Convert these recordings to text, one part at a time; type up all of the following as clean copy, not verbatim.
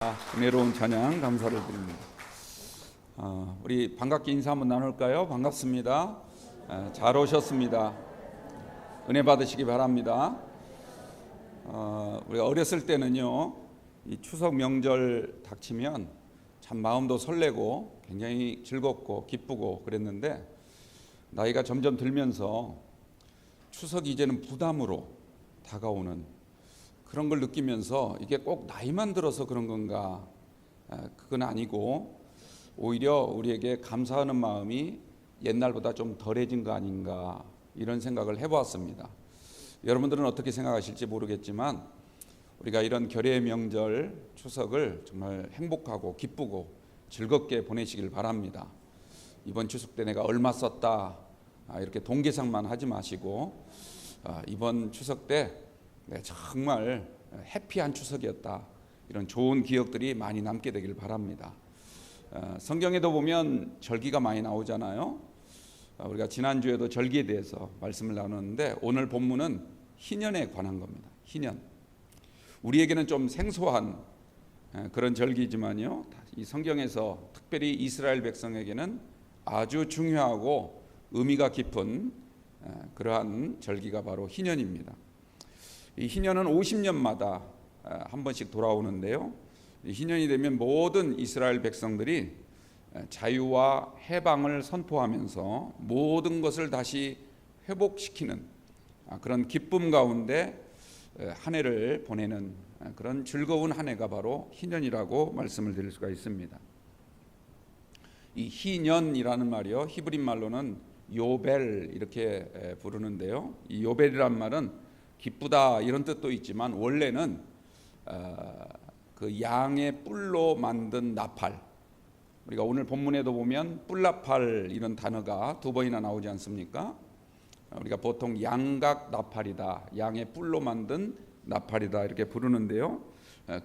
은혜로운 찬양 감사를 드립니다. 우리 반갑게 인사 한번 나눌까요? 반갑습니다. 잘 오셨습니다. 은혜 받으시기 바랍니다. 우리가 어렸을 때는요, 이 추석 명절 닥치면 참 마음도 설레고 굉장히 즐겁고 기쁘고 그랬는데, 나이가 점점 들면서 추석이 이제는 부담으로 다가오는 그런 걸 느끼면서 이게 꼭 나이만 들어서 그런 건가? 그건 아니고 오히려 우리에게 감사하는 마음이 옛날보다 좀 덜해진 거 아닌가, 이런 생각을 해보았습니다. 여러분들은 어떻게 생각하실지 모르겠지만 우리가 이런 결의의 명절 추석을 정말 행복하고 기쁘고 즐겁게 보내시길 바랍니다. 이번 추석 때 내가 얼마 썼다 이렇게 동계상만 하지 마시고 이번 추석 때 정말 해피한 추석이었다, 이런 좋은 기억들이 많이 남게 되길 바랍니다. 성경에도 보면 절기가 많이 나오잖아요. 우리가 지난주에도 절기에 대해서 말씀을 나눴는데, 오늘 본문은 희년에 관한 겁니다. 희년. 우리에게는 좀 생소한 그런 절기지만요, 이 성경에서 특별히 이스라엘 백성에게는 아주 중요하고 의미가 깊은 그러한 절기가 바로 희년입니다. 이 희년은 50년마다 한 번씩 돌아오는데요, 이 희년이 되면 모든 이스라엘 백성들이 자유와 해방을 선포하면서 모든 것을 다시 회복시키는 그런 기쁨 가운데 한 해를 보내는 그런 즐거운 한 해가 바로 희년이라고 말씀을 드릴 수가 있습니다. 이 희년이라는 말이요, 히브리 말로는 요벨 이렇게 부르는데요, 이 요벨이란 말은 기쁘다 이런 뜻도 있지만 원래는 그 양의 뿔로 만든 나팔, 우리가 오늘 본문에도 보면 뿔나팔 이런 단어가 두 번이나 나오지 않습니까? 우리가 보통 양각 나팔이다, 양의 뿔로 만든 나팔이다 이렇게 부르는데요,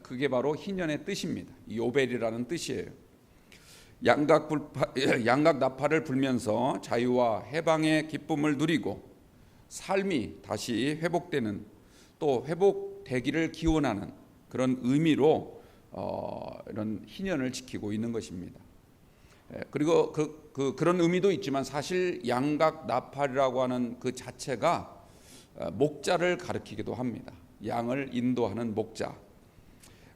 그게 바로 희년의 뜻입니다. 요벨이라는 뜻이에요. 양각 나팔을 불면서 자유와 해방의 기쁨을 누리고 삶이 다시 회복되는, 또 회복되기를 기원하는 그런 의미로 이런 희년을 지키고 있는 것입니다. 그리고 그런 의미도 있지만 사실 양각 나팔이라고 하는 그 자체가 목자를 가리키기도 합니다. 양을 인도하는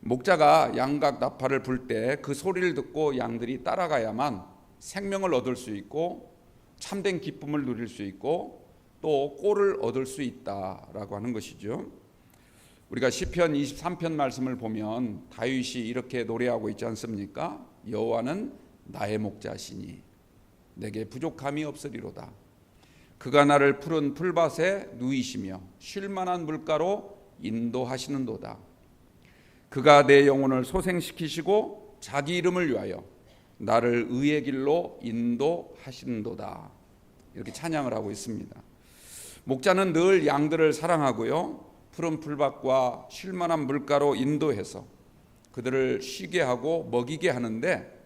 목자가 양각 나팔을 불 때 그 소리를 듣고 양들이 따라가야만 생명을 얻을 수 있고 참된 기쁨을 누릴 수 있고 또 꼴을 얻을 수 있다라고 하는 것이죠. 우리가 시편 23편 말씀을 보면 다윗이 이렇게 노래하고 있지 않습니까? 여호와는 나의 목자시니 내게 부족함이 없으리로다. 그가 나를 푸른 풀밭에 누이시며 쉴 만한 물가로 인도하시는도다. 그가 내 영혼을 소생시키시고 자기 이름을 위하여 나를 의의 길로 인도하시는도다. 이렇게 찬양을 하고 있습니다. 목자는 늘 양들을 사랑하고요, 푸른 풀밭과 쉴 만한 물가로 인도해서 그들을 쉬게 하고 먹이게 하는데,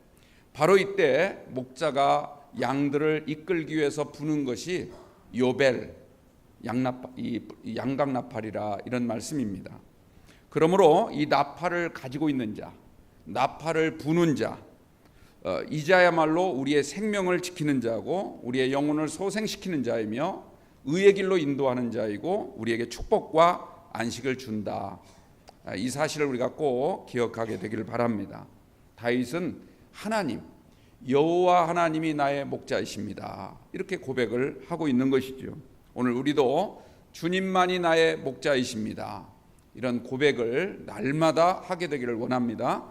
바로 이때 목자가 양들을 이끌기 위해서 부는 것이 요벨, 양각 나팔이라 이런 말씀입니다. 그러므로 이 나팔을 가지고 있는 자, 나팔을 부는 자, 이자야말로 우리의 생명을 지키는 자고 우리의 영혼을 소생시키는 자이며 의의 길로 인도하는 자이고 우리에게 축복과 안식을 준다. 이 사실을 우리가 꼭 기억하게 되기를 바랍니다. 다윗은 하나님, 여호와 하나님이 나의 목자이십니다, 이렇게 고백을 하고 있는 것이죠. 오늘 우리도 주님만이 나의 목자이십니다, 이런 고백을 날마다 하게 되기를 원합니다.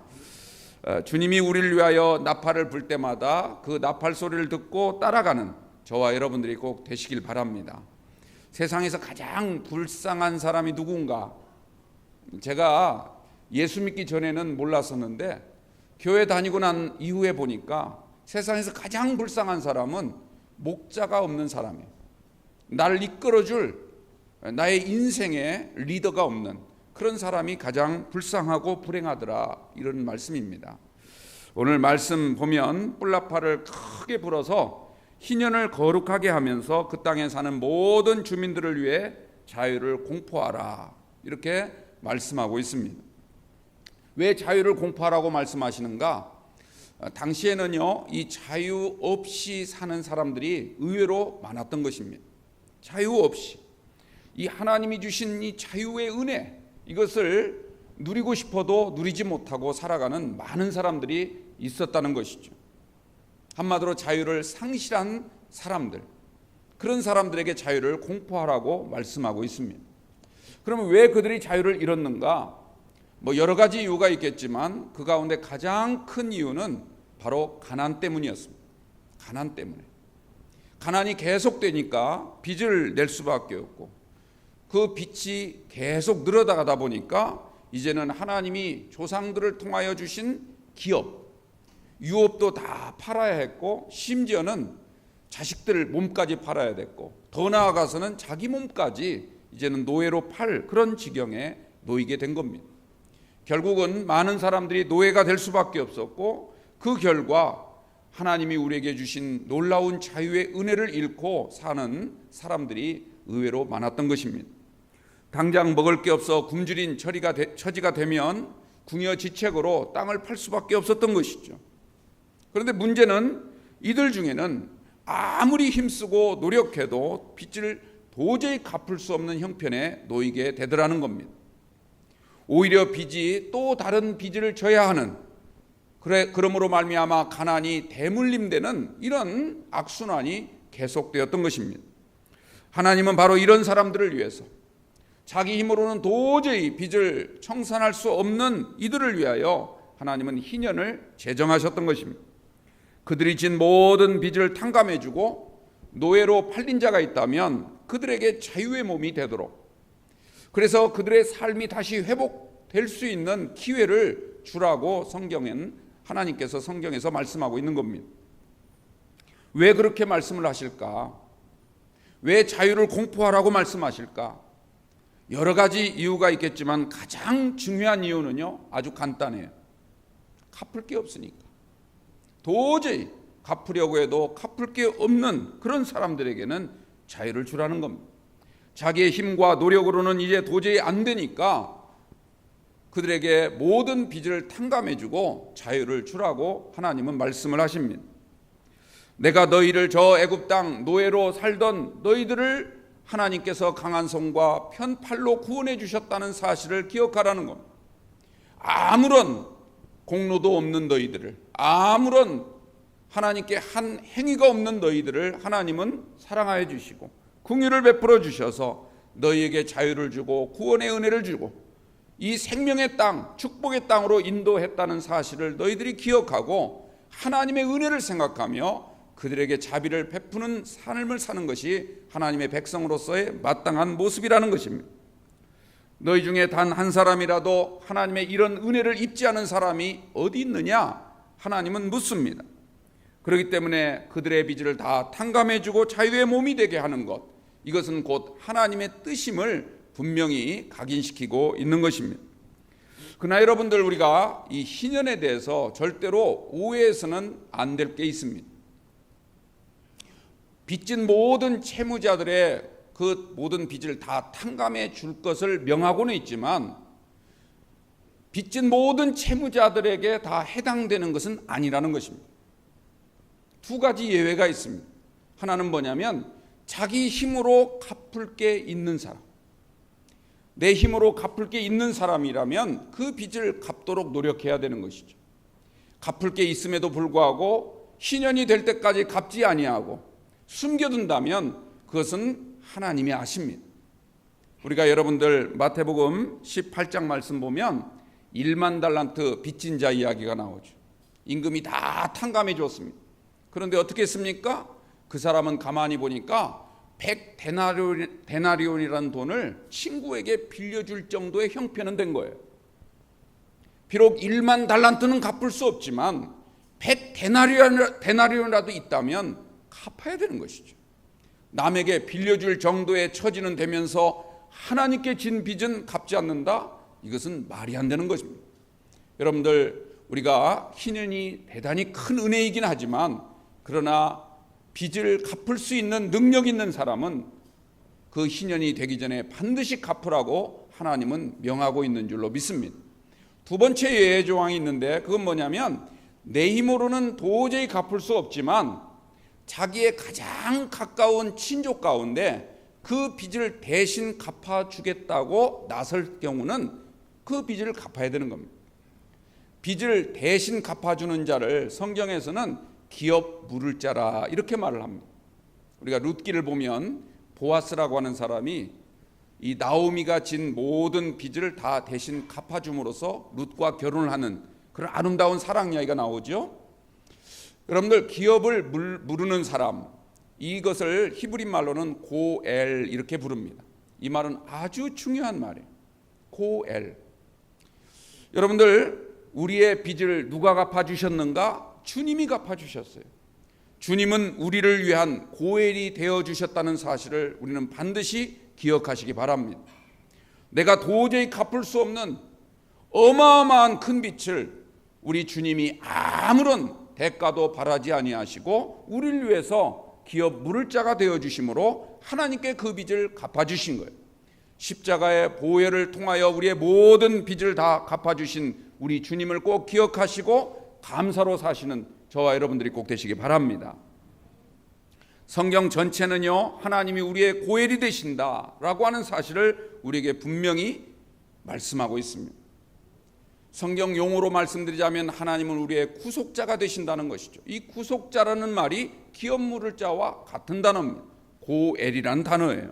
주님이 우리를 위하여 나팔을 불 때마다 그 나팔 소리를 듣고 따라가는 저와 여러분들이 꼭 되시길 바랍니다. 세상에서 가장 불쌍한 사람이 누군가? 제가 예수 믿기 전에는 몰랐었는데 교회 다니고 난 이후에 보니까 세상에서 가장 불쌍한 사람은 목자가 없는 사람이에요. 나를 이끌어줄 나의 인생의 리더가 없는 그런 사람이 가장 불쌍하고 불행하더라, 이런 말씀입니다. 오늘 말씀 보면 뿔나팔을 크게 불어서 희년을 거룩하게 하면서 그 땅에 사는 모든 주민들을 위해 자유를 공포하라, 이렇게 말씀하고 있습니다. 왜 자유를 공포하라고 말씀하시는가? 당시에는요, 이 자유 없이 사는 사람들이 의외로 많았던 것입니다. 자유 없이 이 하나님이 주신 이 자유의 은혜, 이것을 누리고 싶어도 누리지 못하고 살아가는 많은 사람들이 있었다는 것이죠. 한마디로 자유를 상실한 사람들, 그런 사람들에게 자유를 공포하라고 말씀하고 있습니다. 그러면 왜 그들이 자유를 잃었는가? 여러 가지 이유가 있겠지만 그 가운데 가장 큰 이유는 바로 가난 때문이었습니다. 가난 때문에. 가난이 계속되니까 빚을 낼 수밖에 없고, 그 빚이 계속 늘어나가다 보니까 이제는 하나님이 조상들을 통하여 주신 기업, 유업도 다 팔아야 했고, 심지어는 자식들 몸까지 팔아야 됐고, 더 나아가서는 자기 몸까지 이제는 노예로 팔 그런 지경에 놓이게 된 겁니다. 결국은 많은 사람들이 노예가 될 수밖에 없었고, 그 결과 하나님이 우리에게 주신 놀라운 자유의 은혜를 잃고 사는 사람들이 의외로 많았던 것입니다. 당장 먹을 게 없어 굶주린 처지가 되면 궁여지책으로 땅을 팔 수밖에 없었던 것이죠. 그런데 문제는 이들 중에는 아무리 힘쓰고 노력해도 빚을 도저히 갚을 수 없는 형편에 놓이게 되더라는 겁니다. 오히려 빚이 또 다른 빚을 져야 하는, 그러므로 말미암아 가난이 대물림되는 이런 악순환이 계속되었던 것입니다. 하나님은 바로 이런 사람들을 위해서, 자기 힘으로는 도저히 빚을 청산할 수 없는 이들을 위하여 하나님은 희년을 제정하셨던 것입니다. 그들이 진 모든 빚을 탕감해주고 노예로 팔린 자가 있다면 그들에게 자유의 몸이 되도록, 그래서 그들의 삶이 다시 회복될 수 있는 기회를 주라고 하나님께서 성경에서 말씀하고 있는 겁니다. 왜 그렇게 말씀을 하실까? 왜 자유를 공포하라고 말씀하실까? 여러 가지 이유가 있겠지만 가장 중요한 이유는요, 아주 간단해요. 갚을 게 없으니까. 도저히 갚으려고 해도 갚을 게 없는 그런 사람들에게는 자유를 주라는 겁니다. 자기의 힘과 노력으로는 이제 도저히 안 되니까 그들에게 모든 빚을 탕감해주고 자유를 주라고 하나님은 말씀을 하십니다. 내가 너희를 저 애굽 땅 노예로 살던 너희들을 하나님께서 강한 손과 편팔로 구원해 주셨다는 사실을 기억하라는 겁니다. 아무런 공로도 없는 너희들을, 아무런 하나님께 한 행위가 없는 너희들을 하나님은 사랑하여 주시고 긍휼을 베풀어 주셔서 너희에게 자유를 주고 구원의 은혜를 주고 이 생명의 땅, 축복의 땅으로 인도했다는 사실을 너희들이 기억하고 하나님의 은혜를 생각하며 그들에게 자비를 베푸는 삶을 사는 것이 하나님의 백성으로서의 마땅한 모습이라는 것입니다. 너희 중에 단 한 사람이라도 하나님의 이런 은혜를 입지 않은 사람이 어디 있느냐? 하나님은 묻습니다. 그렇기 때문에 그들의 빚을 다 탕감해주고 자유의 몸이 되게 하는 것, 이것은 곧 하나님의 뜻임을 분명히 각인시키고 있는 것입니다. 그러나 여러분들, 우리가 이 희년에 대해서 절대로 오해해서는 안 될 게 있습니다. 빚진 모든 채무자들의 그 모든 빚을 다 탕감해 줄 것을 명하고는 있지만 빚진 모든 채무자들에게 다 해당되는 것은 아니라는 것입니다. 두 가지 예외가 있습니다. 하나는 뭐냐면 자기 힘으로 갚을 게 있는 사람, 내 힘으로 갚을 게 있는 사람이라면 그 빚을 갚도록 노력해야 되는 것이죠. 갚을 게 있음에도 불구하고 희년이 될 때까지 갚지 아니하고 숨겨둔다면 그것은 하나님이 아십니다. 우리가 여러분들 마태복음 18장 말씀 보면 1만 달란트 빚진 자 이야기가 나오죠. 임금이 다 탕감해 줬습니다. 그런데 어떻게 했습니까? 그 사람은 가만히 보니까 100데나리온이라는 돈을 친구에게 빌려줄 정도의 형편은 된 거예요. 비록 1만 달란트는 갚을 수 없지만 100데나리온이라도 있다면 갚아야 되는 것이죠. 남에게 빌려줄 정도의 처지는 되면서 하나님께 진 빚은 갚지 않는다? 이것은 말이 안 되는 것입니다. 여러분들, 우리가 희년이 대단히 큰 은혜이긴 하지만 그러나 빚을 갚을 수 있는 능력 있는 사람은 그 희년이 되기 전에 반드시 갚으라고 하나님은 명하고 있는 줄로 믿습니다. 두 번째 예외 조항이 있는데 그건 뭐냐면 내 힘으로는 도저히 갚을 수 없지만 자기의 가장 가까운 친족 가운데 그 빚을 대신 갚아주겠다고 나설 경우는 그 빚을 갚아야 되는 겁니다. 빚을 대신 갚아주는 자를 성경에서는 기업 물을 자라 이렇게 말을 합니다. 우리가 룻기를 보면 보아스라고 하는 사람이 이 나오미가 진 모든 빚을 다 대신 갚아줌으로써 룻과 결혼을 하는 그런 아름다운 사랑 이야기가 나오죠. 여러분들 기업을 물으는 사람, 이것을 히브리 말로는 고엘 이렇게 부릅니다. 이 말은 아주 중요한 말이에요. 고엘. 여러분들 우리의 빚을 누가 갚아주셨는가? 주님이 갚아주셨어요. 주님은 우리를 위한 고엘이 되어주셨다는 사실을 우리는 반드시 기억하시기 바랍니다. 내가 도저히 갚을 수 없는 어마어마한 큰 빚을 우리 주님이 아무런 대가도 바라지 아니하시고 우리를 위해서 기업 물을 자가 되어주심으로 하나님께 그 빚을 갚아주신 거예요. 십자가의 보혈을 통하여 우리의 모든 빚을 다 갚아주신 우리 주님을 꼭 기억하시고 감사로 사시는 저와 여러분들이 꼭 되시기 바랍니다. 성경 전체는요 하나님이 우리의 고엘이 되신다라고 하는 사실을 우리에게 분명히 말씀하고 있습니다. 성경 용어로 말씀드리자면 하나님은 우리의 구속자가 되신다는 것이죠. 이 구속자라는 말이 기업 물을 자와 같은 단어입니다. 고엘이라는 단어예요.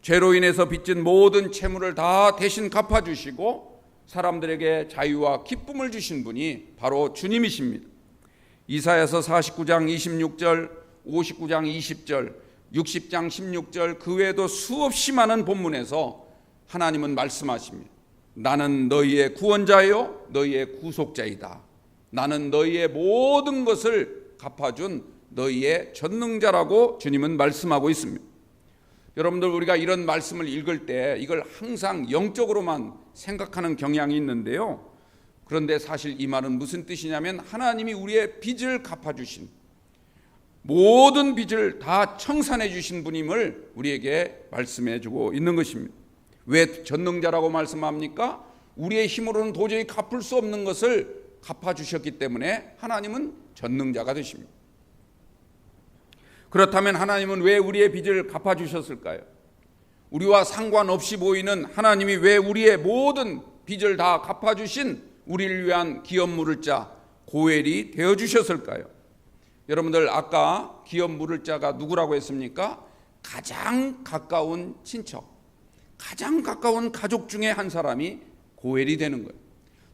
죄로 인해서 빚진 모든 채무를 다 대신 갚아주시고 사람들에게 자유와 기쁨을 주신 분이 바로 주님이십니다. 이사야서 49장 26절, 59장 20절, 60장 16절 그 외에도 수없이 많은 본문에서 하나님은 말씀하십니다. 나는 너희의 구원자요 너희의 구속자이다. 나는 너희의 모든 것을 갚아준 너희의 전능자라고 주님은 말씀하고 있습니다. 여러분들 우리가 이런 말씀을 읽을 때 이걸 항상 영적으로만 생각하는 경향이 있는데요. 그런데 사실 이 말은 무슨 뜻이냐면 하나님이 우리의 빚을 갚아주신 모든 빚을 다 청산해 주신 분임을 우리에게 말씀해 주고 있는 것입니다. 왜 전능자라고 말씀합니까? 우리의 힘으로는 도저히 갚을 수 없는 것을 갚아주셨기 때문에 하나님은 전능자가 되십니다. 그렇다면 하나님은 왜 우리의 빚을 갚아주셨을까요? 우리와 상관없이 보이는 하나님이 왜 우리의 모든 빚을 다 갚아주신 우리를 위한 기업 물을 자 고엘이 되어주셨을까요? 여러분들 아까 기업 물을 자가 누구라고 했습니까? 가장 가까운 친척, 가장 가까운 가족 중에 한 사람이 고엘이 되는 거예요.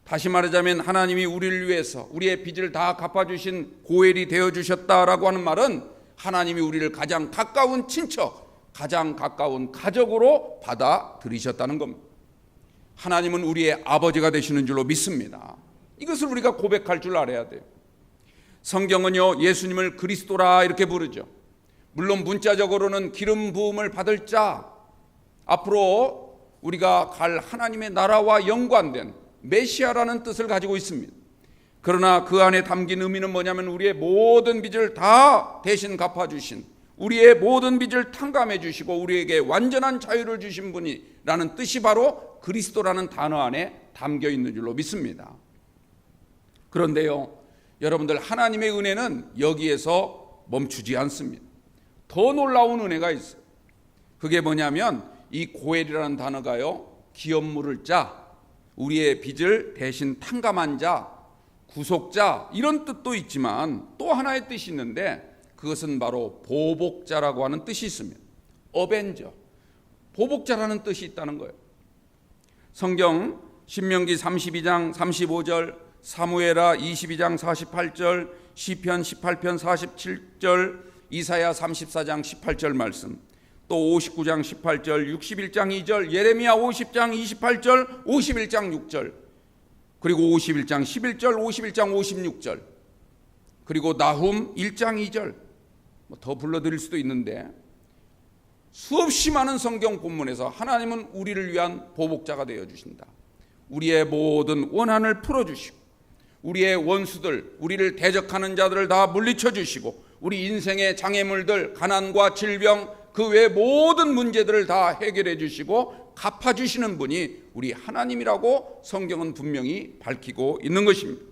다시 말하자면 하나님이 우리를 위해서 우리의 빚을 다 갚아주신 고엘이 되어주셨다라고 하는 말은 하나님이 우리를 가장 가까운 친척, 가장 가까운 가족으로 받아들이셨다는 겁니다. 하나님은 우리의 아버지가 되시는 줄로 믿습니다. 이것을 우리가 고백할 줄 알아야 돼요. 성경은요 예수님을 그리스도라 이렇게 부르죠. 물론 문자적으로는 기름 부음을 받을 자, 앞으로 우리가 갈 하나님의 나라와 연관된 메시아라는 뜻을 가지고 있습니다. 그러나 그 안에 담긴 의미는 뭐냐면 우리의 모든 빚을 다 대신 갚아주신, 우리의 모든 빚을 탕감해 주시고 우리에게 완전한 자유를 주신 분이라는 뜻이 바로 그리스도라는 단어 안에 담겨 있는 줄로 믿습니다. 그런데요 여러분들 하나님의 은혜는 여기에서 멈추지 않습니다. 더 놀라운 은혜가 있어요. 그게 뭐냐면 이 고엘이라는 단어가요 기업 물을 자, 우리의 빚을 대신 탕감한 자, 구속자 이런 뜻도 있지만 또 하나의 뜻이 있는데 그것은 바로 보복자라고 하는 뜻이 있습니다. 어벤져, 보복자라는 뜻이 있다는 거예요. 성경 신명기 32장 35절, 사무엘하 22장 48절, 시편 18편 47절, 이사야 34장 18절 말씀, 또 59장 18절, 61장 2절, 예레미야 50장 28절, 51장 6절, 그리고 51장 11절, 51장 56절, 그리고 나훔 1장 2절, 더 불러드릴 수도 있는데 수없이 많은 성경 본문에서 하나님은 우리를 위한 보복자가 되어주신다. 우리의 모든 원한을 풀어주시고 우리의 원수들, 우리를 대적하는 자들을 다 물리쳐 주시고 우리 인생의 장애물들, 가난과 질병, 그 외 모든 문제들을 다 해결해 주시고 갚아주시는 분이 우리 하나님이라고 성경은 분명히 밝히고 있는 것입니다.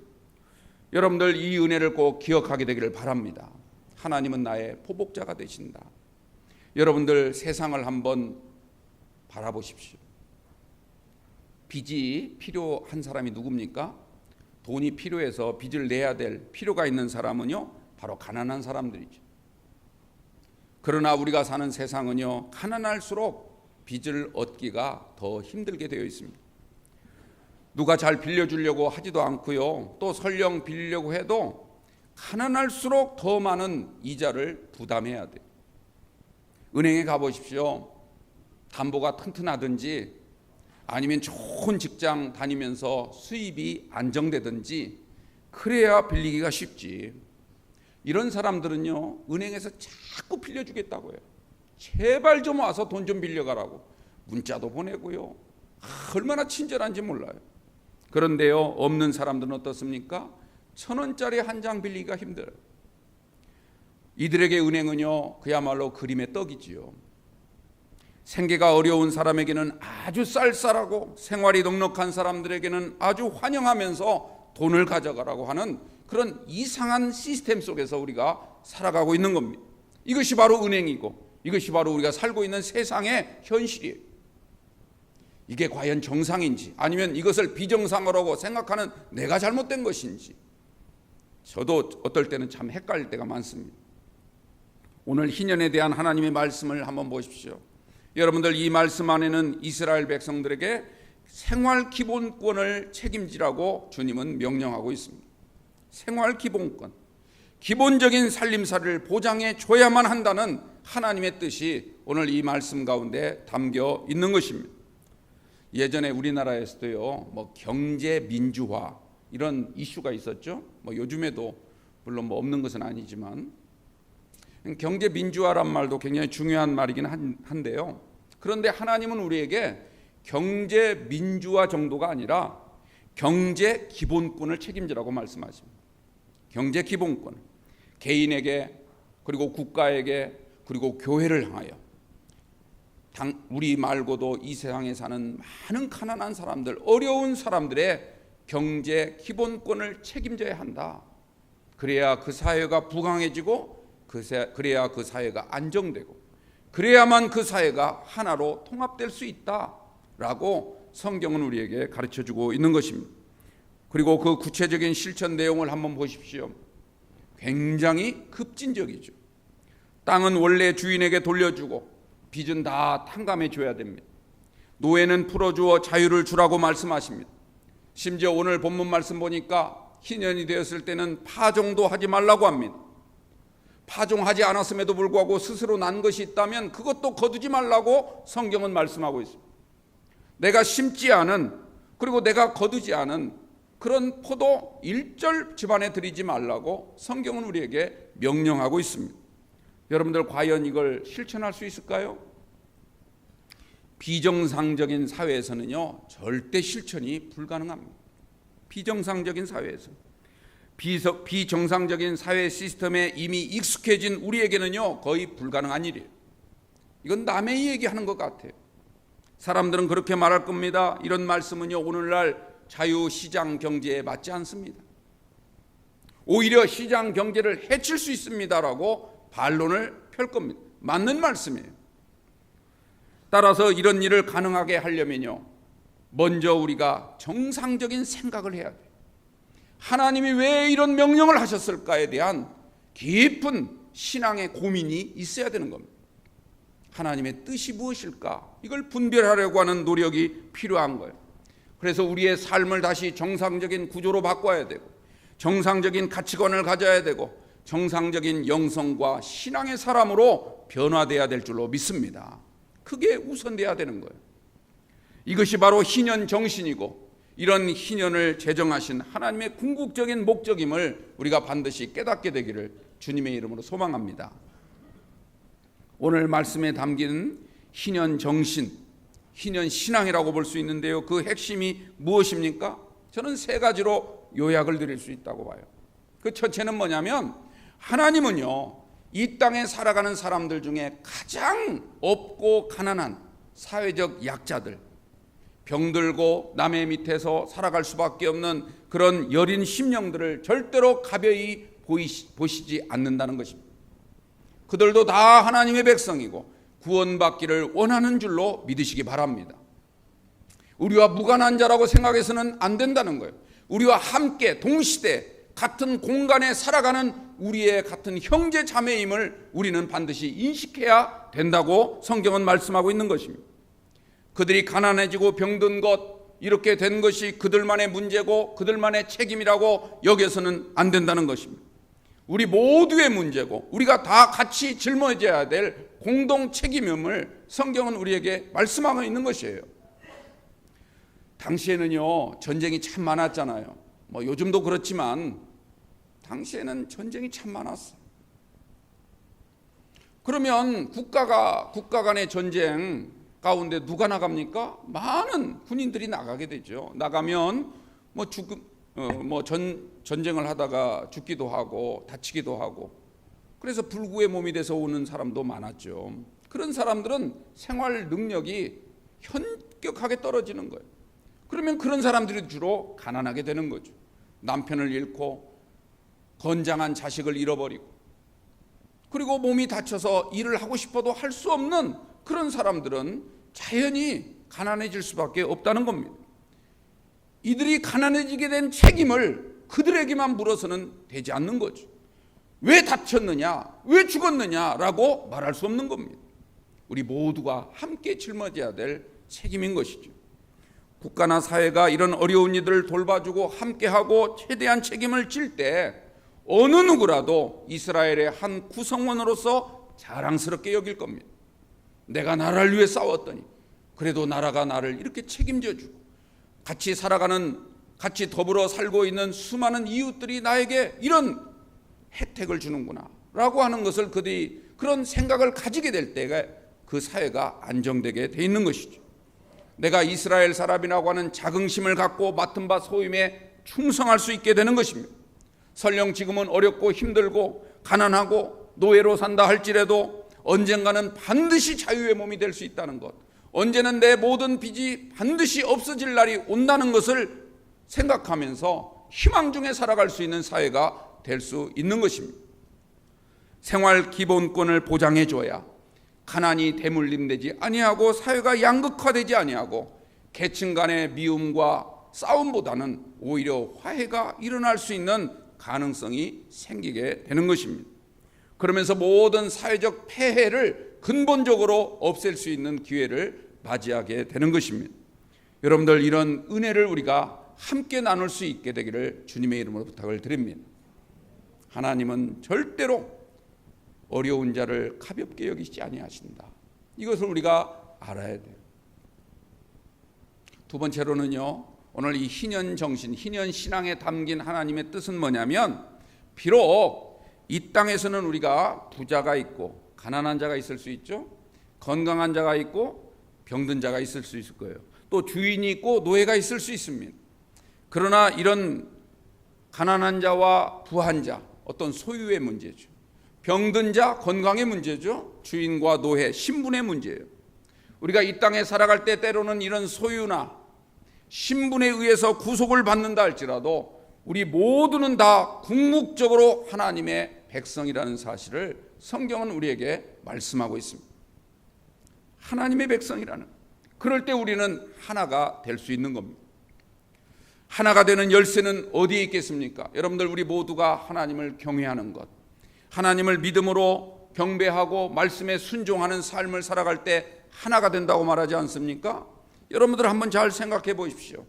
여러분들 이 은혜를 꼭 기억하게 되기를 바랍니다. 하나님은 나의 보복자가 되신다. 여러분들 세상을 한번 바라보십시오. 빚이 필요한 사람이 누굽니까? 돈이 필요해서 빚을 내야 될 필요가 있는 사람은요, 바로 가난한 사람들이죠. 그러나 우리가 사는 세상은요, 가난할수록 빚을 얻기가 더 힘들게 되어 있습니다. 누가 잘 빌려주려고 하지도 않고요, 또 설령 빌리려고 해도 가난할수록 더 많은 이자를 부담해야 돼요. 은행에 가보십시오. 담보가 튼튼하든지 아니면 좋은 직장 다니면서 수입이 안정되든지 그래야 빌리기가 쉽지. 이런 사람들은요, 은행에서 자꾸 빌려주겠다고 해요. 제발 좀 와서 돈 좀 빌려가라고 문자도 보내고요. 얼마나 친절한지 몰라요. 그런데요, 없는 사람들은 어떻습니까? 1,000원짜리 한 장 빌리기가 힘들어요. 이들에게 은행은요, 그야말로 그림의 떡이지요. 생계가 어려운 사람에게는 아주 쌀쌀하고 생활이 넉넉한 사람들에게는 아주 환영하면서 돈을 가져가라고 하는 그런 이상한 시스템 속에서 우리가 살아가고 있는 겁니다. 이것이 바로 은행이고 이것이 바로 우리가 살고 있는 세상의 현실이에요. 이게 과연 정상인지 아니면 이것을 비정상으로 생각하는 내가 잘못된 것인지 저도 어떨 때는 참 헷갈릴 때가 많습니다. 오늘 희년에 대한 하나님의 말씀을 한번 보십시오. 여러분들 이 말씀 안에는 이스라엘 백성들에게 생활 기본권을 책임지라고 주님은 명령하고 있습니다. 생활 기본권, 기본적인 살림살이를 보장해 줘야만 한다는 하나님의 뜻이 오늘 이 말씀 가운데 담겨 있는 것입니다. 예전에 우리나라에서도요, 경제 민주화 이런 이슈가 있었죠. 요즘에도 물론 없는 것은 아니지만 경제 민주화란 말도 굉장히 중요한 말이긴 한데요. 그런데 하나님은 우리에게 경제 민주화 정도가 아니라 경제 기본권을 책임지라고 말씀하십니다. 경제 기본권, 개인에게 그리고 국가에게 그리고 교회를 향하여 우리 말고도 이 세상에 사는 많은 가난한 사람들, 어려운 사람들의 경제 기본권을 책임져야 한다. 그래야 그 사회가 부강해지고 그래야 그 사회가 안정되고 그래야만 그 사회가 하나로 통합될 수 있다라고 성경은 우리에게 가르쳐주고 있는 것입니다. 그리고 그 구체적인 실천 내용을 한번 보십시오. 굉장히 급진적이죠. 땅은 원래 주인에게 돌려주고 빚은 다 탕감해 줘야 됩니다. 노예는 풀어주어 자유를 주라고 말씀하십니다. 심지어 오늘 본문 말씀 보니까 희년이 되었을 때는 파종도 하지 말라고 합니다. 파종하지 않았음에도 불구하고 스스로 난 것이 있다면 그것도 거두지 말라고 성경은 말씀하고 있습니다. 내가 심지 않은 그리고 내가 거두지 않은 그런 포도 일절 집안에 들이지 말라고 성경은 우리에게 명령하고 있습니다. 여러분들 과연 이걸 실천할 수 있을까요? 비정상적인 사회에서는요, 절대 실천이 불가능합니다. 비정상적인 사회에서 비정상적인 사회 시스템에 이미 익숙해진 우리에게는요, 거의 불가능한 일이에요. 이건 남의 얘기하는 것 같아요. 사람들은 그렇게 말할 겁니다. 이런 말씀은요, 오늘날 자유시장 경제에 맞지 않습니다. 오히려 시장 경제를 해칠 수 있습니다라고 반론을 펼 겁니다. 맞는 말씀이에요. 따라서 이런 일을 가능하게 하려면요, 먼저 우리가 정상적인 생각을 해야 돼요. 하나님이 왜 이런 명령을 하셨을까에 대한 깊은 신앙의 고민이 있어야 되는 겁니다. 하나님의 뜻이 무엇일까? 이걸 분별하려고 하는 노력이 필요한 거예요. 그래서 우리의 삶을 다시 정상적인 구조로 바꿔야 되고 정상적인 가치관을 가져야 되고 정상적인 영성과 신앙의 사람으로 변화돼야 될 줄로 믿습니다. 그게 우선돼야 되는 거예요. 이것이 바로 희년 정신이고 이런 희년을 제정하신 하나님의 궁극적인 목적임을 우리가 반드시 깨닫게 되기를 주님의 이름으로 소망합니다. 오늘 말씀에 담긴 희년 정신, 희년 신앙이라고 볼 수 있는데요, 그 핵심이 무엇입니까? 저는 세 가지로 요약을 드릴 수 있다고 봐요. 그 첫째는 뭐냐면 하나님은요, 이 땅에 살아가는 사람들 중에 가장 없고 가난한 사회적 약자들, 병들고 남의 밑에서 살아갈 수밖에 없는 그런 여린 심령들을 절대로 가벼이 보시지 않는다는 것입니다. 그들도 다 하나님의 백성이고 구원받기를 원하는 줄로 믿으시기 바랍니다. 우리와 무관한 자라고 생각해서는 안 된다는 거예요. 우리와 함께 동시대 같은 공간에 살아가는 우리의 같은 형제 자매임을 우리는 반드시 인식해야 된다고 성경은 말씀하고 있는 것입니다. 그들이 가난해지고 병든 것, 이렇게 된 것이 그들만의 문제고 그들만의 책임이라고 여겨서는 안 된다는 것입니다. 우리 모두의 문제고 우리가 다 같이 짊어져야 될 공동 책임임을 성경은 우리에게 말씀하고 있는 것이에요. 당시에는요, 전쟁이 참 많았잖아요. 요즘도 그렇지만 당시에는 전쟁이 참 많았어요. 그러면 국가 간의 전쟁 가운데 누가 나갑니까? 많은 군인들이 나가게 되죠. 나가면 전쟁을 하다가 죽기도 하고 다치기도 하고, 그래서 불구의 몸이 돼서 오는 사람도 많았죠. 그런 사람들은 생활 능력이 현격하게 떨어지는 거예요. 그러면 그런 사람들이 주로 가난하게 되는 거죠. 남편을 잃고 건장한 자식을 잃어버리고, 그리고 몸이 다쳐서 일을 하고 싶어도 할 수 없는 그런 사람들은 자연히 가난해질 수밖에 없다는 겁니다. 이들이 가난해지게 된 책임을 그들에게만 물어서는 되지 않는 거죠. 왜 다쳤느냐, 왜 죽었느냐라고 말할 수 없는 겁니다. 우리 모두가 함께 짊어져야 될 책임인 것이죠. 국가나 사회가 이런 어려운 이들을 돌봐주고 함께하고 최대한 책임을 질 때 어느 누구라도 이스라엘의 한 구성원으로서 자랑스럽게 여길 겁니다. 내가 나라를 위해 싸웠더니 그래도 나라가 나를 이렇게 책임져주고 같이 살아가는, 같이 더불어 살고 있는 수많은 이웃들이 나에게 이런 혜택을 주는구나 라고 하는 것을 그들이 그런 생각을 가지게 될 때가 그 사회가 안정되게 돼 있는 것이죠. 내가 이스라엘 사람이라고 하는 자긍심을 갖고 맡은 바 소임에 충성할 수 있게 되는 것입니다. 설령 지금은 어렵고 힘들고 가난하고 노예로 산다 할지라도 언젠가는 반드시 자유의 몸이 될 수 있다는 것, 언제는 내 모든 빚이 반드시 없어질 날이 온다는 것을 생각하면서 희망 중에 살아갈 수 있는 사회가 될 수 있는 것입니다. 생활 기본권을 보장해 줘야 가난이 대물림되지 아니하고 사회가 양극화되지 아니하고 계층 간의 미움과 싸움보다는 오히려 화해가 일어날 수 있는 가능성이 생기게 되는 것입니다. 그러면서 모든 사회적 폐해를 근본적으로 없앨 수 있는 기회를 맞이하게 되는 것입니다. 여러분들, 이런 은혜를 우리가 함께 나눌 수 있게 되기를 주님의 이름으로 부탁을 드립니다. 하나님은 절대로 어려운 자를 가볍게 여기지 아니하신다. 이것을 우리가 알아야 돼요. 두 번째로는요, 오늘 이 희년 정신, 희년 신앙에 담긴 하나님의 뜻은 뭐냐면, 비록 이 땅에서는 우리가 부자가 있고 가난한 자가 있을 수 있죠. 건강한 자가 있고 병든 자가 있을 수 있을 거예요. 또 주인이 있고 노예가 있을 수 있습니다. 그러나 이런 가난한 자와 부한 자, 어떤 소유의 문제죠. 병든 자, 건강의 문제죠. 주인과 노예, 신분의 문제예요. 우리가 이 땅에 살아갈 때 때로는 이런 소유나 신분에 의해서 구속을 받는다 할지라도 우리 모두는 다 궁극적으로 하나님의 백성이라는 사실을 성경은 우리에게 말씀하고 있습니다. 하나님의 백성이라는, 그럴 때 우리는 하나가 될 수 있는 겁니다. 하나가 되는 열쇠는 어디에 있겠습니까? 여러분들, 우리 모두가 하나님을 경외하는 것, 하나님을 믿음으로 경배하고 말씀에 순종하는 삶을 살아갈 때 하나가 된다고 말하지 않습니까? 여러분들 한번 잘 생각해 보십시오.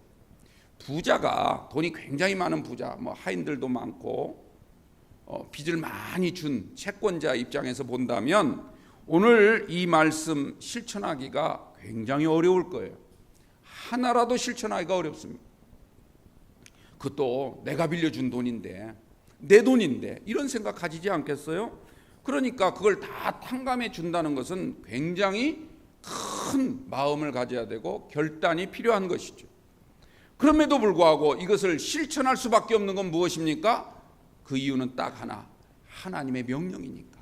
부자가, 돈이 굉장히 많은 부자, 하인들도 많고 빚을 많이 준 채권자 입장에서 본다면 오늘 이 말씀 실천하기가 굉장히 어려울 거예요. 하나라도 실천하기가 어렵습니다. 그것도 내가 빌려준 돈인데, 내 돈인데, 이런 생각 가지지 않겠어요? 그러니까 그걸 다 탕감해 준다는 것은 굉장히 큰 마음을 가져야 되고 결단이 필요한 것이죠. 그럼에도 불구하고 이것을 실천할 수밖에 없는 건 무엇입니까? 그 이유는 딱 하나, 하나님의 명령이니까.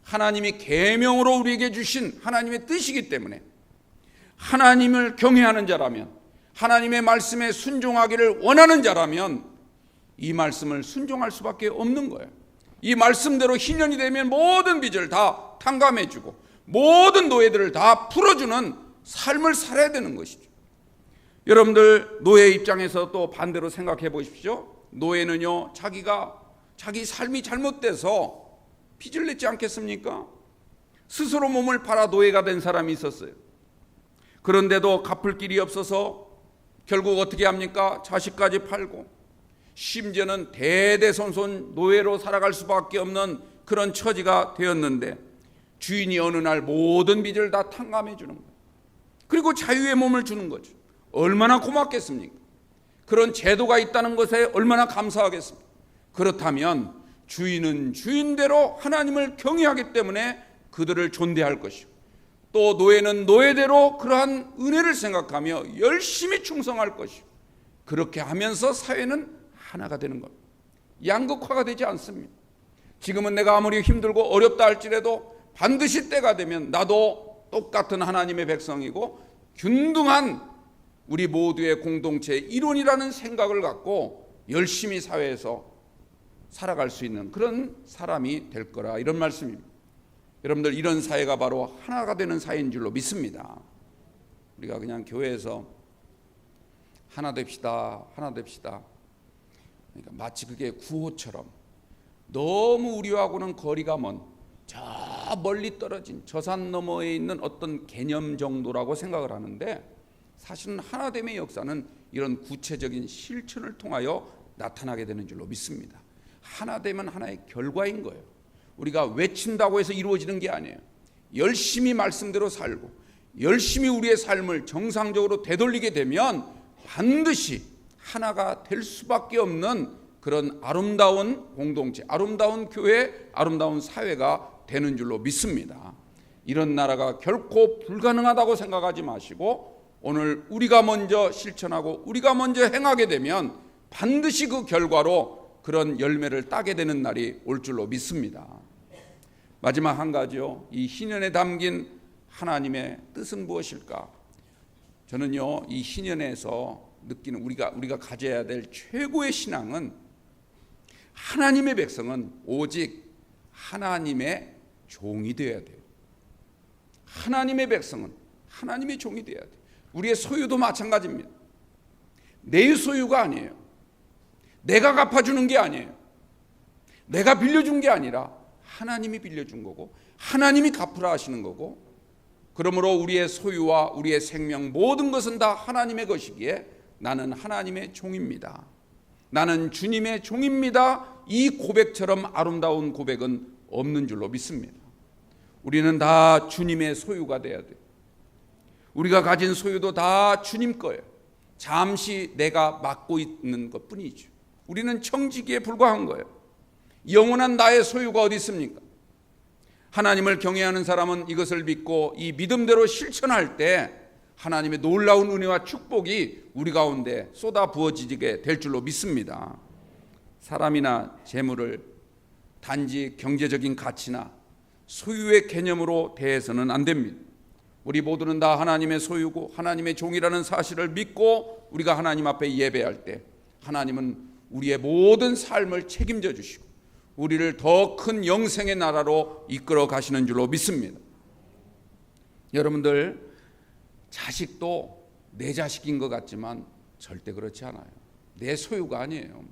하나님이 계명으로 우리에게 주신 하나님의 뜻이기 때문에, 하나님을 경외하는 자라면, 하나님의 말씀에 순종하기를 원하는 자라면 이 말씀을 순종할 수밖에 없는 거예요. 이 말씀대로 희년이 되면 모든 빚을 다 탕감해주고 모든 노예들을 다 풀어주는 삶을 살아야 되는 것이죠. 여러분들 노예 입장에서 또 반대로 생각해 보십시오. 노예는요, 자기 삶이 잘못돼서 빚을 냈지 않겠습니까? 스스로 몸을 팔아 노예가 된 사람이 있었어요. 그런데도 갚을 길이 없어서 결국 어떻게 합니까? 자식까지 팔고 심지어는 대대손손 노예로 살아갈 수밖에 없는 그런 처지가 되었는데 주인이 어느 날 모든 빚을 다 탕감해 주는 거예요. 그리고 자유의 몸을 주는 거죠. 얼마나 고맙겠습니까? 그런 제도가 있다는 것에 얼마나 감사하겠습니까? 그렇다면 주인은 주인대로 하나님을 경외하기 때문에 그들을 존대할 것이고, 또 노예는 노예대로 그러한 은혜를 생각하며 열심히 충성할 것이고, 그렇게 하면서 사회는 하나가 되는 겁니다. 양극화가 되지 않습니다. 지금은 내가 아무리 힘들고 어렵다 할지라도 반드시 때가 되면 나도 똑같은 하나님의 백성이고 균등한 우리 모두의 공동체의 일원이라는 생각을 갖고 열심히 사회에서 살아갈 수 있는 그런 사람이 될 거라, 이런 말씀입니다. 여러분들, 이런 사회가 바로 하나가 되는 사회인 줄로 믿습니다. 우리가 그냥 교회에서 하나 됩시다, 하나 됩시다, 그러니까 마치 그게 구호처럼 너무 우리하고는 거리가 먼 저 멀리 떨어진 저 산 너머에 있는 어떤 개념 정도라고 생각을 하는데, 사실은 하나됨의 역사는 이런 구체적인 실천을 통하여 나타나게 되는 줄로 믿습니다. 하나됨은 하나의 결과인 거예요. 우리가 외친다고 해서 이루어지는 게 아니에요. 열심히 말씀대로 살고 열심히 우리의 삶을 정상적으로 되돌리게 되면 반드시 하나가 될 수밖에 없는 그런 아름다운 공동체, 아름다운 교회, 아름다운 사회가 되는 줄로 믿습니다. 이런 나라가 결코 불가능하다고 생각하지 마시고 오늘 우리가 먼저 실천하고 우리가 먼저 행하게 되면 반드시 그 결과로 그런 열매를 따게 되는 날이 올 줄로 믿습니다. 마지막 한 가지요. 이 희년에 담긴 하나님의 뜻은 무엇일까? 저는요, 이 희년에서 느끼는 우리가 가져야 될 최고의 신앙은, 하나님의 백성은 오직 하나님의 종이 되어야 돼요. 하나님의 백성은 하나님의 종이 되어야 돼요. 우리의 소유도 마찬가지입니다. 내 소유가 아니에요. 내가 갚아주는 게 아니에요. 내가 빌려준 게 아니라 하나님이 빌려준 거고 하나님이 갚으라 하시는 거고, 그러므로 우리의 소유와 우리의 생명 모든 것은 다 하나님의 것이기에 나는 하나님의 종입니다. 나는 주님의 종입니다. 이 고백처럼 아름다운 고백은 없는 줄로 믿습니다. 우리는 다 주님의 소유가 돼야 돼요. 우리가 가진 소유도 다 주님 거예요. 잠시 내가 맡고 있는 것뿐이죠. 우리는 청지기에 불과한 거예요. 영원한 나의 소유가 어디 있습니까? 하나님을 경외하는 사람은 이것을 믿고 이 믿음대로 실천할 때 하나님의 놀라운 은혜와 축복이 우리 가운데 쏟아 부어지게 될 줄로 믿습니다. 사람이나 재물을 단지 경제적인 가치나 소유의 개념으로 대해서는 안 됩니다. 우리 모두는 다 하나님의 소유고 하나님의 종이라는 사실을 믿고 우리가 하나님 앞에 예배할 때 하나님은 우리의 모든 삶을 책임져 주시고 우리를 더 큰 영생의 나라로 이끌어 가시는 줄로 믿습니다. 여러분들, 자식도 내 자식인 것 같지만 절대 그렇지 않아요. 내 소유가 아니에요.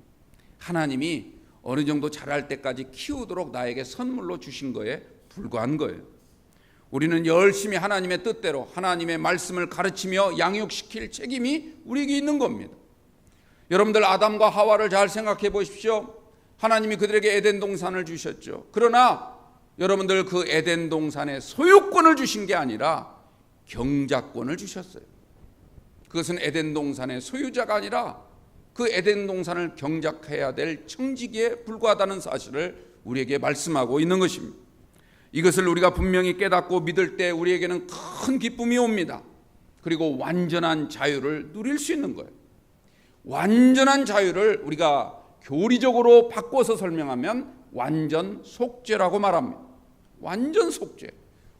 하나님이 어느 정도 자랄 때까지 키우도록 나에게 선물로 주신 거에 불과한 거예요. 우리는 열심히 하나님의 뜻대로 하나님의 말씀을 가르치며 양육시킬 책임이 우리에게 있는 겁니다. 여러분들, 아담과 하와를 잘 생각해 보십시오. 하나님이 그들에게 에덴 동산을 주셨죠. 그러나 여러분들, 그 에덴 동산의 소유권을 주신 게 아니라 경작권을 주셨어요. 그것은 에덴 동산의 소유자가 아니라 그 에덴 동산을 경작해야 될 청지기에 불과하다는 사실을 우리에게 말씀하고 있는 것입니다. 이것을 우리가 분명히 깨닫고 믿을 때 우리에게는 큰 기쁨이 옵니다. 그리고 완전한 자유를 누릴 수 있는 거예요. 완전한 자유를 우리가 교리적으로 바꿔서 설명하면 완전 속죄라고 말합니다. 완전 속죄.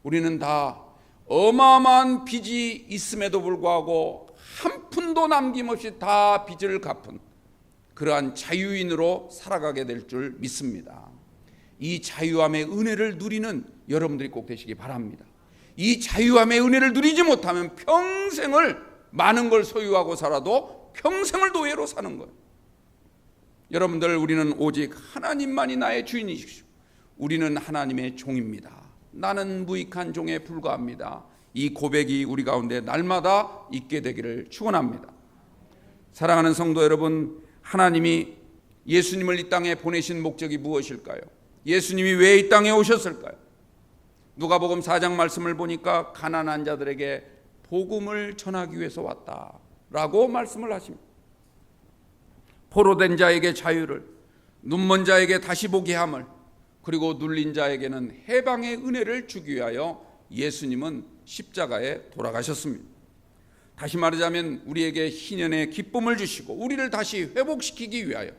우리는 다 어마어마한 빚이 있음에도 불구하고 한 푼도 남김없이 다 빚을 갚은 그러한 자유인으로 살아가게 될 줄 믿습니다. 이 자유함의 은혜를 누리는 여러분들이 꼭 되시기 바랍니다. 이 자유함의 은혜를 누리지 못하면 평생을 많은 걸 소유하고 살아도 평생을 노예로 사는 거예요. 여러분들, 우리는 오직 하나님만이 나의 주인이시오. 우리는 하나님의 종입니다. 나는 무익한 종에 불과합니다. 이 고백이 우리 가운데 날마다 있게 되기를 축원합니다. 사랑하는 성도 여러분, 하나님이 예수님을 이 땅에 보내신 목적이 무엇일까요? 예수님이 왜 이 땅에 오셨을까요? 누가복음 4장 말씀을 보니까 가난한 자들에게 복음을 전하기 위해서 왔다라고 말씀을 하십니다. 포로된 자에게 자유를, 눈먼 자에게 다시 보게 함을, 그리고 눌린 자에게는 해방의 은혜를 주기 위하여 예수님은 십자가에 돌아가셨습니다. 다시 말하자면 우리에게 희년의 기쁨을 주시고 우리를 다시 회복시키기 위하여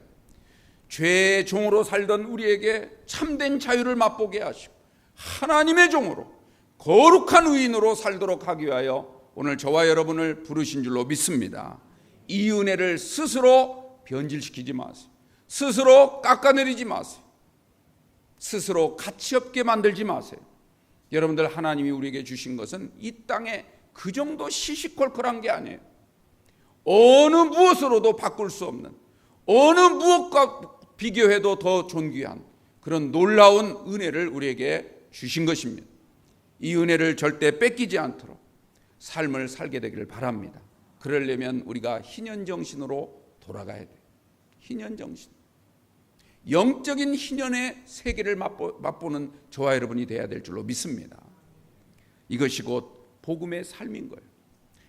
죄의 종으로 살던 우리에게 참된 자유를 맛보게 하시고 하나님의 종으로 거룩한 의인으로 살도록 하기 위하여 오늘 저와 여러분을 부르신 줄로 믿습니다. 이 은혜를 스스로 변질시키지 마세요. 스스로 깎아내리지 마세요. 스스로 가치없게 만들지 마세요. 여러분들, 하나님이 우리에게 주신 것은 이 땅에 그 정도 시시콜콜한 게 아니에요. 어느 무엇으로도 바꿀 수 없는, 어느 무엇과 비교해도 더 존귀한 그런 놀라운 은혜를 우리에게 주신 것입니다. 이 은혜를 절대 뺏기지 않도록 삶을 살게 되기를 바랍니다. 그러려면 우리가 희년정신으로 돌아가야 돼요. 희년정신, 영적인 희년의 세계를 맛보는 저와 여러분이 되어야 될 줄로 믿습니다. 이것이 곧 복음의 삶인 거예요.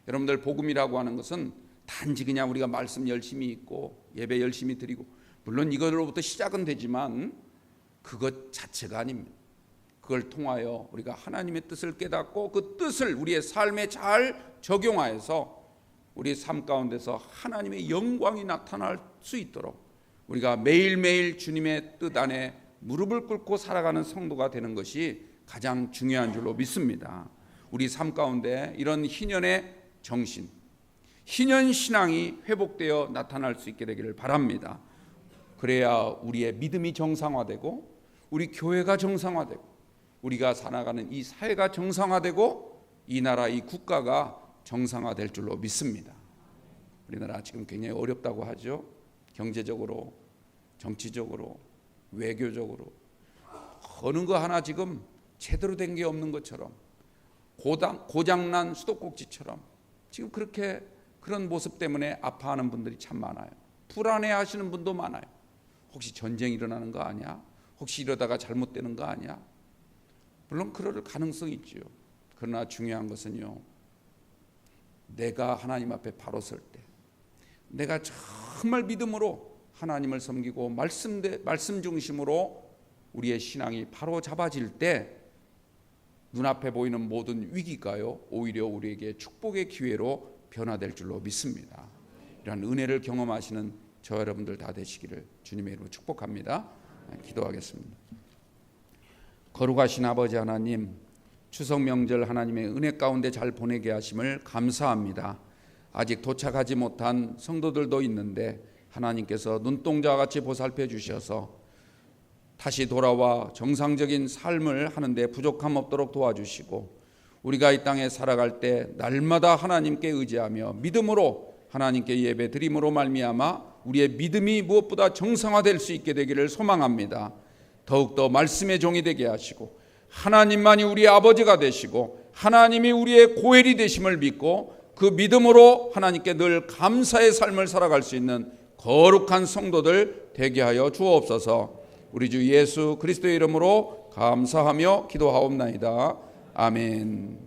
여러분들, 복음이라고 하는 것은 단지 그냥 우리가 말씀 열심히 읽고 예배 열심히 드리고, 물론 이거로부터 시작은 되지만 그것 자체가 아닙니다. 그걸 통하여 우리가 하나님의 뜻을 깨닫고 그 뜻을 우리의 삶에 잘 적용하여서 우리 삶 가운데서 하나님의 영광이 나타날 수 있도록 우리가 매일매일 주님의 뜻 안에 무릎을 꿇고 살아가는 성도가 되는 것이 가장 중요한 줄로 믿습니다. 우리 삶 가운데 이런 희년의 정신, 희년 신앙이 회복되어 나타날 수 있게 되기를 바랍니다. 그래야 우리의 믿음이 정상화되고 우리 교회가 정상화되고 우리가 살아가는 이 사회가 정상화되고 이 나라, 이 국가가 정상화될 줄로 믿습니다. 우리나라 지금 굉장히 어렵다고 하죠. 경제적으로, 정치적으로, 외교적으로 어느 거 하나 지금 제대로 된 게 없는 것처럼, 고장난 수도꼭지처럼 지금 그런 모습 때문에 아파하는 분들이 참 많아요. 불안해하시는 분도 많아요. 혹시 전쟁이 일어나는 거 아니야? 혹시 이러다가 잘못되는 거 아니야? 물론 그럴 가능성이 있죠. 그러나 중요한 것은요, 내가 하나님 앞에 바로 설 때, 내가 정말 믿음으로 하나님을 섬기고 말씀 중심으로 우리의 신앙이 바로 잡아질 때 눈앞에 보이는 모든 위기가요, 오히려 우리에게 축복의 기회로 변화될 줄로 믿습니다. 이러한 은혜를 경험하시는 저 여러분들 다 되시기를 주님의 이름으로 축복합니다. 기도하겠습니다. 거룩하신 아버지 하나님, 추석 명절 하나님의 은혜 가운데 잘 보내게 하심을 감사합니다. 아직 도착하지 못한 성도들도 있는데 하나님께서 눈동자와 같이 보살펴 주셔서 다시 돌아와 정상적인 삶을 하는데 부족함 없도록 도와주시고, 우리가 이 땅에 살아갈 때 날마다 하나님께 의지하며 믿음으로 하나님께 예배 드림으로 말미암아 우리의 믿음이 무엇보다 정상화될 수 있게 되기를 소망합니다. 더욱더 말씀의 종이 되게 하시고 하나님만이 우리의 아버지가 되시고 하나님이 우리의 고엘이 되심을 믿고 그 믿음으로 하나님께 늘 감사의 삶을 살아갈 수 있는 거룩한 성도들 되게 하여 주옵소서. 우리 주 예수 그리스도의 이름으로 감사하며 기도하옵나이다. 아멘.